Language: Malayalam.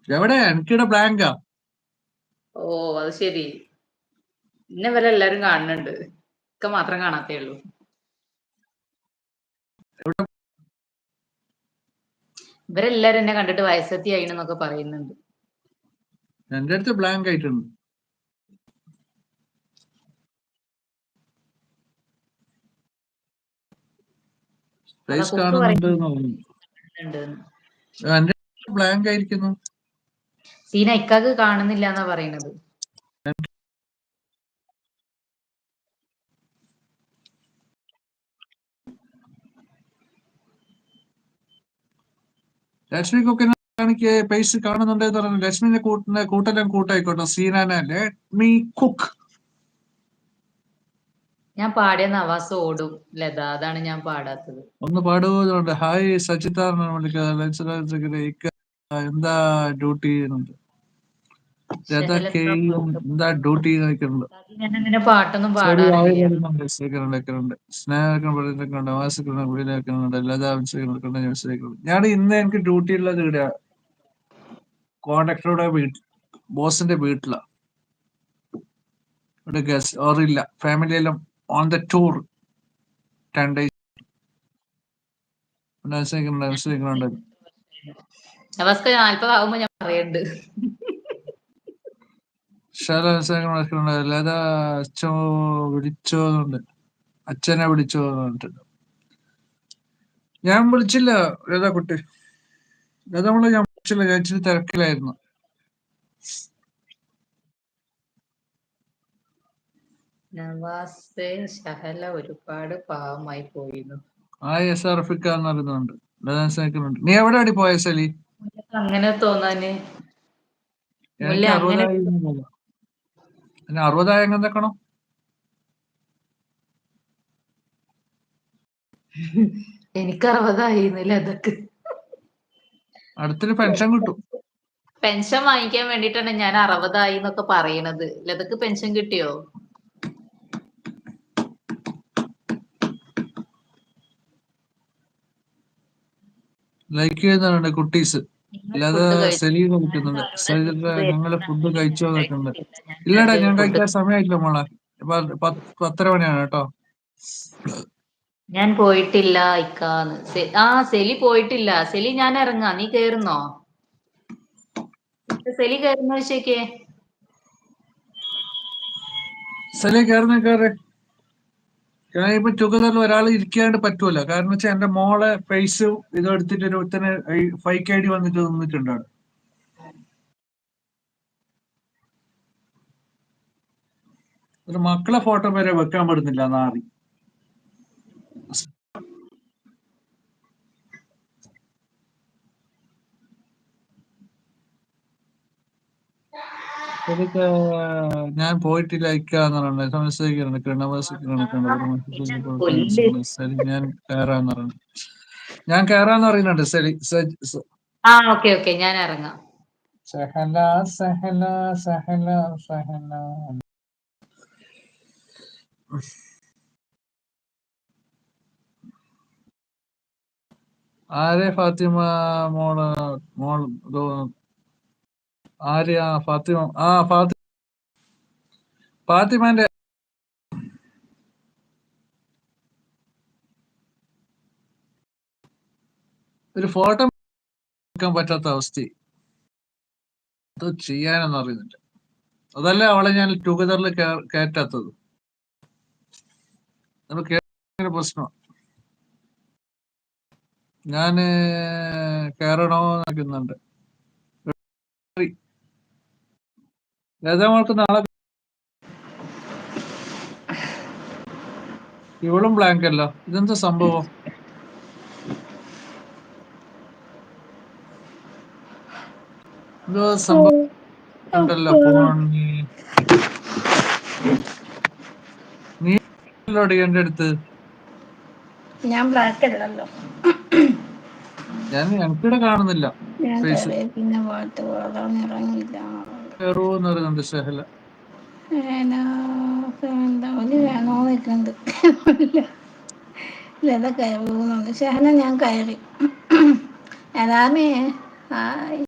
എവിടെ എനിക്കിടെ ബ്ലാങ്കാ. ഓ അത് ശരി. ഇന്നെ ഇവരെല്ലാരും കാണുന്നുണ്ട്, ഒക്കെ മാത്രം കാണാത്തേ ഉള്ളൂ. ഇവരെല്ലാരും എന്നെ കണ്ടിട്ട് വയസ്സത്തി ആയിന്നൊക്കെ പറയുന്നുണ്ട്. എന്റെ അടുത്ത് ബ്ലാങ്ക് ആയിട്ടുണ്ട്. ഫേസ് കാണുന്നുണ്ട് എന്റെ ബ്ലാങ്ക് ആയിരിക്കുന്നു. സീന ഇക്കാക്ക് കാണുന്നില്ല എന്നാ പറയുന്നത്. ലക്ഷ്മിക്കൊക്കെ എനിക്ക് പൈസ കാണുന്നുണ്ടെന്ന് പറഞ്ഞു. ലക്ഷ്മിനെ കൂട്ടെല്ലാം കൂട്ടായിക്കോട്ടെ. സീനാനെ ലെറ്റ് മീ കുക്ക്. ഞാൻ പാടിയ നവാസ് ഓടും ലത, അതാണ് ഞാൻ പാടാത്തത്. ഒന്ന് പാടുന്നുണ്ട്. ഹായ് സച്ചിത്താറിനെ വിളിക്കുക. എന്താ ഡ്യൂട്ടി ചെയ്യുന്നുണ്ട്? എന്താ ഡ്യൂട്ടി നോക്കുന്നുണ്ട്. ഞാനങ്ങനെ പാട്ടൊന്നും ശരി, ആയി പാടാറില്ല. വരുന്നുണ്ട്. സ്നേഹക്കുന്നുണ്ട്, ആവാസിക്കുന്നുണ്ട്, എല്ലാ ആവശ്യക്കുന്നുണ്ട്. ഞാൻ ഇന്ന് എനിക്ക് ഡ്യൂട്ടി ഉള്ളത് ഇവിടെ കോൺട്രാക്ടറുടെ ബോസിന്റെ വീട്ടിലാ. ഇവിടെ ഗസ്റ്റ് ഓറില്ല, ഫാമിലിയെല്ലാം ഓൺ ദ ടൂർ 10 days. മനസ്സിലാക്കുന്നുണ്ട്. നവാസ്ക 40 ആകുമ്പോ ഞാൻ പറയുന്നുണ്ട്. ലത അച്ഛൻ വിളിച്ചോന്നുണ്ട്. അച്ഛനെ വിളിച്ചോന്നിട്ടുണ്ട്. ഞാൻ വിളിച്ചില്ല ലത കുട്ടി. ലത നമ്മളെ ഞാൻ വിളിച്ചില്ല. ഞാൻ ഇച്ചിരി തിരക്കിലായിരുന്നു. നവാസ് ഷഹല ഒരുപാട് പാവമായി പോയിരുന്നു. റഫിക്കാന്ന് പറയുന്നുണ്ട്. നീ എവിടെ അടി പോയ സലി? അങ്ങനെ തോന്നാന് എനിക്ക് 60 60 എന്തെക്കണം? എനിക്ക് 60 ആയിരുന്നില്ല. അതൊക്കെ അടുത്തൊരു പെൻഷൻ കിട്ടും. പെൻഷൻ വാങ്ങിക്കാൻ വേണ്ടിട്ടാണ് ഞാൻ 60 ആയി എന്നൊക്കെ പറയണത്. ലതക്ക് പെൻഷൻ കിട്ടിയോ? ലൈക്ക് ചെയ്യുന്നുണ്ട് കുട്ടീസ്. അല്ലാതെ സെലീന വിളിക്കുന്നുണ്ട്. ഞങ്ങള് ഫുഡ് കഴിച്ചോ നോക്കുന്നുണ്ട്. ഇല്ലടാ, ഞാൻ കഴിക്കാൻ സമയമായില്ല മോളെ. 10:30 മണിയാണ് കേട്ടോ. ഞാൻ പോയിട്ടില്ല ഇക്കാന്ന്. സെലി പോയിട്ടില്ല. സെലി ഞാൻ ഇറങ്ങാ, നീ കേറുന്നോ? സെലി കേറുന്ന വെച്ചേക്കേ. സെലി കയറി. ഇപ്പൊ ടുഗദറിൽ ഒരാൾ ഇരിക്കാണ്ട് പറ്റൂല. കാരണം വെച്ചാൽ എന്റെ മോളെ പൈസ ഇത് എടുത്തിട്ട് ഒരുത്തന് ഫൈക്ക് ഐ ഡി വന്നിട്ട് നിന്നിട്ടുണ്ട്. ഒരു മക്കളെ ഫോട്ടോ വരെ വെക്കാൻ പറ്റുന്നില്ല നാറി. ഞാൻ പോയിട്ടില്ല ഇക്കാന്ന് പറയുന്നത്. ഞാൻ കയറാന്ന് പറയുന്നത്. ഞാൻ കയറാന്ന് പറയുന്നുണ്ട്. ഓക്കെ ഞാൻ ഇറങ്ങാം. സഹല സഹല സഹല സഹല. ആരെ ഫാത്തിമ മോള് ആര്യ ഫാത്തിമ? ഫാത്തിമാന്റെ ഒരു ഫോട്ടോ എടുക്കാൻ പറ്റാത്ത അവസ്ഥ. അത് ചെയ്യാനെന്ന് അറിയുന്നില്ല. അതല്ല അവളെ ഞാൻ ടുഗദറിൽ കയറ്റാത്തത്. പ്രശ്നം. ഞാന് കയറണോ നോക്കുന്നുണ്ട്. ലതമോൾക്ക് നാളെ ഇവളും ബ്ലാങ്ക് അല്ല. ഇതെന്താ സംഭവം? എന്തോ സംഭവം ഉണ്ടല്ലോ ഫോണിന്. നീ എന്റെ അടുത്ത് ഞാൻ ബ്ലാക്ക് അല്ലല്ലോ. എനിക്കിടെ കാണുന്നില്ല. ഞാൻ പിന്നെ പാട്ട് പാടാൻ ഇറങ്ങില്ല. കയറുമെന്ന് പറയുന്നുണ്ട് ഷഹല. എന്താ വേണോ നിൽക്കുന്നുണ്ട്. ലത കയറുന്നുണ്ട്. ഷഹല ഞാൻ കയറി. അതാമേ ഹായ്.